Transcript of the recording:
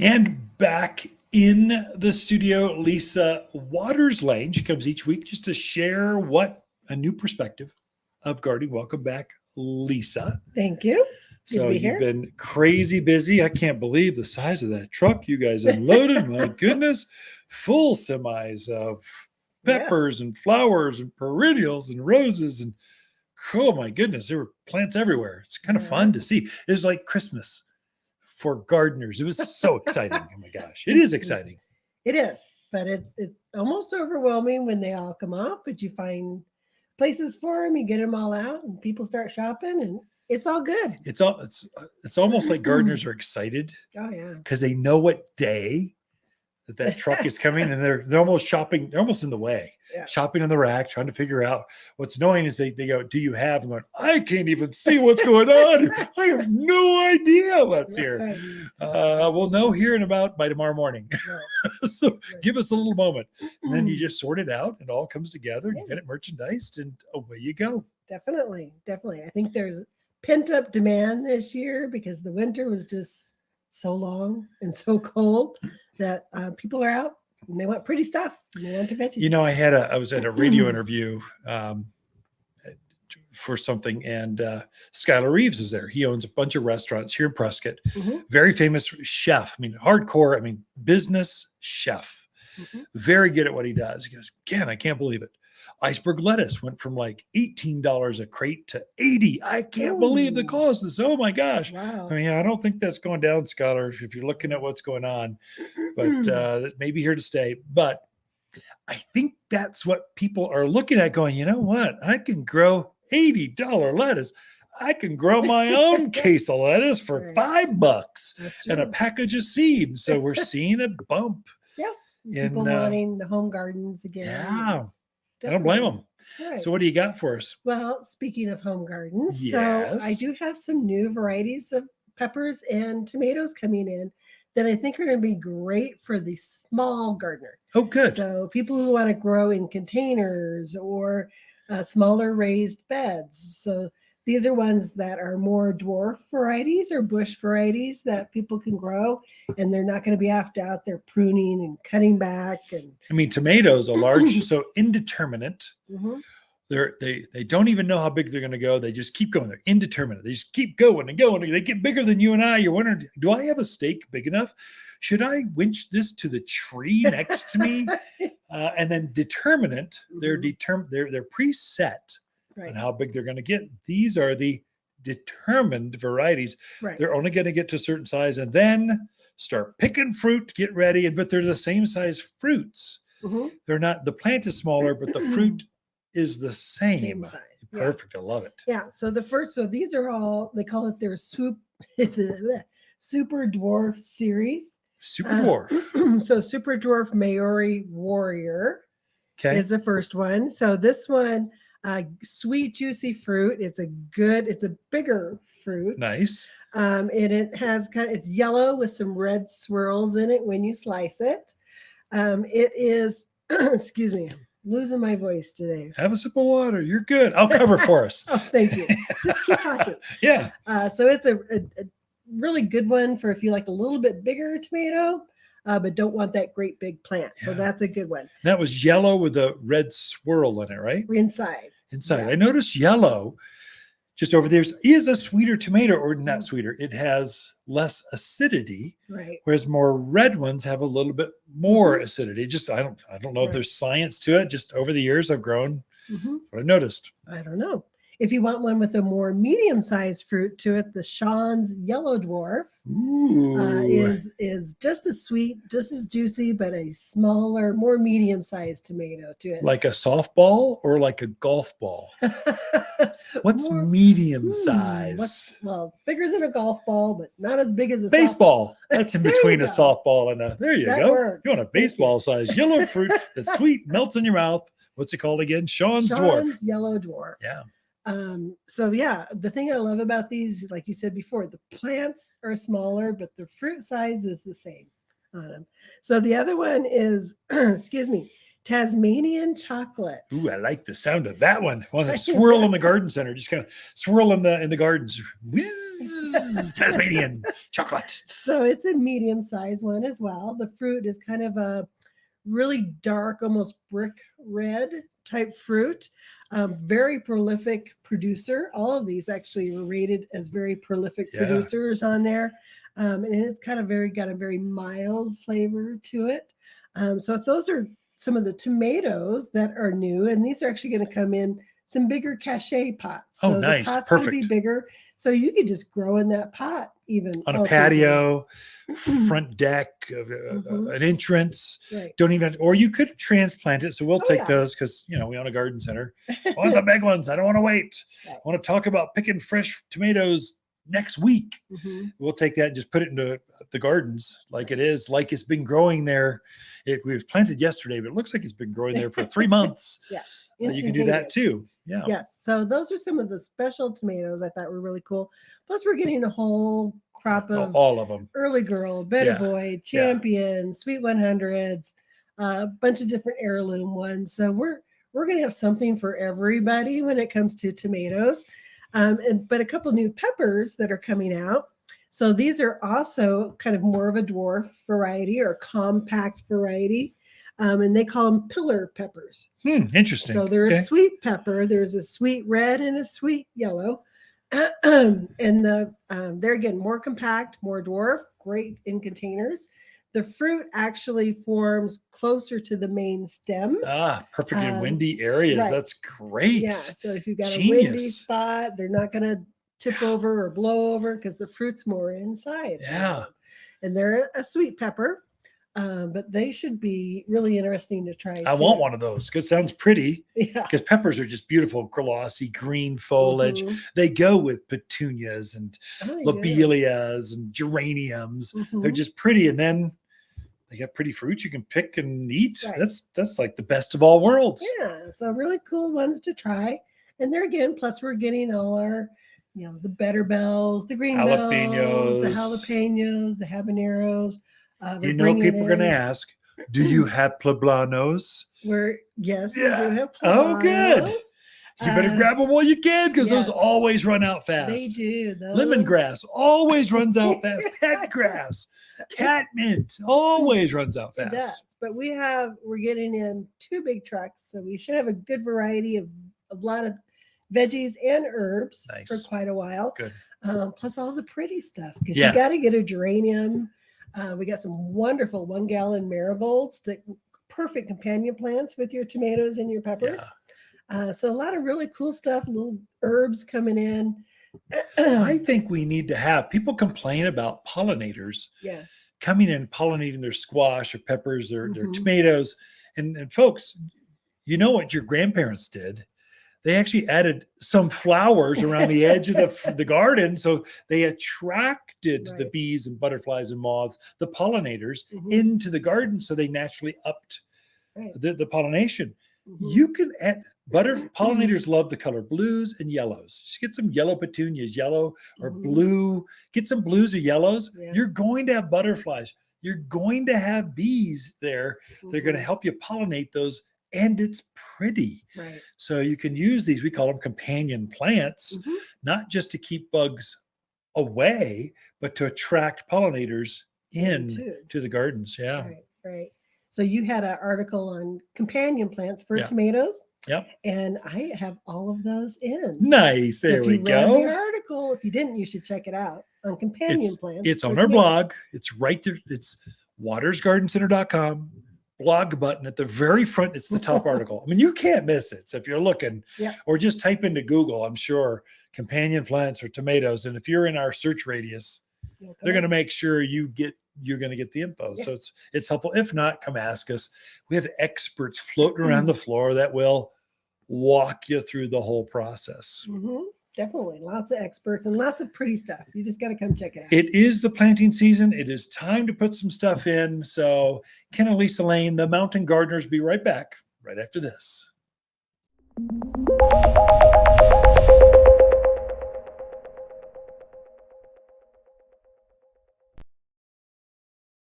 And back in the studio, Lisa Waters-Lane. She comes each week just to share a new perspective of gardening. Welcome back, Lisa. Thank you. So you've been crazy busy. I can't believe the size of that truck you guys unloaded. My goodness. Full semis of peppers and flowers and perennials and roses. And oh my goodness, there were plants everywhere. It's kind of fun to see. It was like Christmas for gardeners. It was so exciting. Oh my gosh. It is exciting. It is, but it's almost overwhelming when they all come off, but you find places for them, you get them all out and people start shopping and it's all good. It's almost like gardeners are excited. Oh yeah. Because they know what day that truck is coming and they're almost shopping. They're almost in the way, shopping on the rack, trying to figure out what's annoying is they go, do you have? I'm going, I can't even see what's going on. I have no idea what's here. We'll know here by tomorrow morning. So give us a little moment. And then you just sort it out. It all comes together and you get it merchandised and away you go. Definitely. I think there's pent up demand this year because the winter was just so long and so cold that people are out and they want pretty stuff and they want to veggies. You know, I was at a radio interview for something and Skylar Reeves is there. He owns a bunch of restaurants here in Prescott. Very famous chef. I mean, hardcore, business chef. Very good at what he does. He goes, Ken, I can't believe it. Iceberg lettuce went from like $18 a crate to $80. I can't believe the cost. Oh my gosh. Wow. I don't think that's going down, Skylar, if you're looking at what's going on, but that may be here to stay. But I think that's what people are looking at going, you know what? I can grow $80 lettuce. I can grow my own case of lettuce for $5 and a package of seeds. So we're seeing a bump. People wanting the home gardens again. Yeah. I don't blame them. Right. So what do you got for us? Well, speaking of home gardens, so I do have some new varieties of peppers and tomatoes coming in that I think are going to be great for the small gardener. Oh, good. So people who want to grow in containers or smaller raised beds. So these are ones that are more dwarf varieties or bush varieties that people can grow, and they're not going to be out there pruning and cutting back. And tomatoes are large, so indeterminate. They don't even know how big they're going to go. They just keep going. They're indeterminate. They just keep going and going. They get bigger than you and I. You're wondering, do I have a stake big enough? Should I winch this to the tree next to me? And then determinant, they're preset. And how big they're going to get. These are the determined varieties. They're only going to get to a certain size and then start picking fruit, get ready. But they're the same size fruits. They're not, the plant is smaller, but the fruit is the same size. Perfect. I love it. Yeah. So these are all, they call it their super dwarf series. Super dwarf. So super dwarf Maori warrior is the first one. So this one, sweet, juicy fruit. It's a bigger fruit. Nice. And it has it's yellow with some red swirls in it when you slice it. It is, excuse me, I'm losing my voice today. Have a sip of water. You're good. I'll cover for us. Oh, thank you. Just keep talking. Yeah. So it's a really good one for if you like a little bit bigger tomato, but don't want that great big plant. So that's a good one. That was yellow with a red swirl in it, right? Inside. Yeah. I noticed yellow just over there is a sweeter tomato, or not sweeter. It has less acidity, whereas more red ones have a little bit more acidity. Just I don't know if there's science to it. Just over the years I've grown, what I noticed. I don't know. If you want one with a more medium-sized fruit to it, the Sean's Yellow Dwarf is just as sweet, just as juicy, but a smaller, more medium-sized tomato to it. Like a softball or like a golf ball? What's medium size? Well, bigger than a golf ball, but not as big as a baseball. That's in between a softball and a. There you go. Works. You want a baseball-sized yellow fruit that's sweet, melts in your mouth. What's it called again? Sean's Dwarf. Yellow Dwarf. Yeah. The thing I love about these, like you said before, the plants are smaller, but the fruit size is the same on them. So the other one is, excuse me, Tasmanian chocolate. Ooh, I like the sound of that one. Want to swirl in the garden center, just kind of swirl in the gardens. Whiz, Tasmanian chocolate. So it's a medium-sized one as well. The fruit is kind of a really dark, almost brick red type fruit. Very prolific producer. All of these actually were rated as very prolific producers on there. And it's kind of got a very mild flavor to it. So if those are some of the tomatoes that are new, and these are actually going to come in some bigger cachet pots. So nice. The pot's Perfect. going to be bigger. So you could just grow in that pot even on a patio, front deck, an entrance. Right. Don't even, or you could transplant it. So we'll take those because, we own a garden center. I want the big ones. I don't want to wait. Right. I want to talk about picking fresh tomatoes next week. We'll take that and just put it into the gardens like it is, like it's been growing there. We was planted yesterday, but it looks like it's been growing there for 3 months. You can do that too. Yeah. Yes. So those are some of the special tomatoes I thought were really cool. Plus, we're getting a whole crop of all of them. Early Girl, Better Boy, Champion, Sweet 100s, a bunch of different heirloom ones. So we're going to have something for everybody when it comes to tomatoes. But a couple new peppers that are coming out. So these are also kind of more of a dwarf variety or compact variety. And they call them pillar peppers. Interesting. So they're a sweet pepper. There's a sweet red and a sweet yellow. And they're again more compact, more dwarf, great in containers. The fruit actually forms closer to the main stem. Perfect in windy areas. Right. That's great. Yeah. So if you've got a windy spot, they're not going to tip over or blow over because the fruit's more inside. Yeah. And they're a sweet pepper. But they should be really interesting to try. I want one of those because it sounds pretty. Yeah. Because peppers are just beautiful, glossy green foliage. They go with petunias and lobelias and geraniums. They're just pretty. And then they got pretty fruit you can pick and eat. Right. That's like the best of all worlds. Yeah. So really cool ones to try. And there again, plus we're getting all our, the better bells, the green bells, the jalapenos, the habaneros. People are going to ask, do you have poblanos? Yes, we do have poblanos. Oh, good. You better grab them while you can because those always run out fast. They do. Lemongrass always runs out fast. Pet grass, catmint always runs out fast. It does. But we're getting in 2 big trucks, so we should have a good variety of a lot of veggies and herbs for quite a while. Good. Plus all the pretty stuff because you got to get a geranium. We got some wonderful 1-gallon marigolds, perfect companion plants with your tomatoes and your peppers. So a lot of really cool stuff, little herbs coming in. I think we need to have people complain about pollinators coming in, pollinating their squash or peppers or their tomatoes. And folks, you know what your grandparents did? They actually added some flowers around the edge of the garden. So they attracted the bees and butterflies and moths, the pollinators into the garden. So they naturally upped the pollination. You can add pollinators love the color blues and yellows. Just get some yellow petunias, yellow or blue, get some blues or yellows. You're going to have butterflies. You're going to have bees there. They're going to help you pollinate those. And it's pretty. Right. So you can use these, we call them companion plants, not just to keep bugs away, but to attract pollinators to the gardens. Yeah. Right. So you had an article on companion plants for tomatoes. Yep. And I have all of those in. Nice. There we go. Read the article. If you didn't, you should check it out on companion plants. It's on our blog. It's right there. It's wattersgardencenter.com. Blog button at the very front. It's the top article. I mean, you can't miss it. So if you're looking or just type into Google, I'm sure companion plants or tomatoes. And if you're in our search radius, they're going to make sure you're going to get the info. So it's helpful. If not, come ask us. We have experts floating around the floor that will walk you through the whole process. Definitely. Lots of experts and lots of pretty stuff. You just got to come check it out. It is the planting season. It is time to put some stuff in. So Ken and Lisa Lane, the Mountain Gardeners, be right back right after this.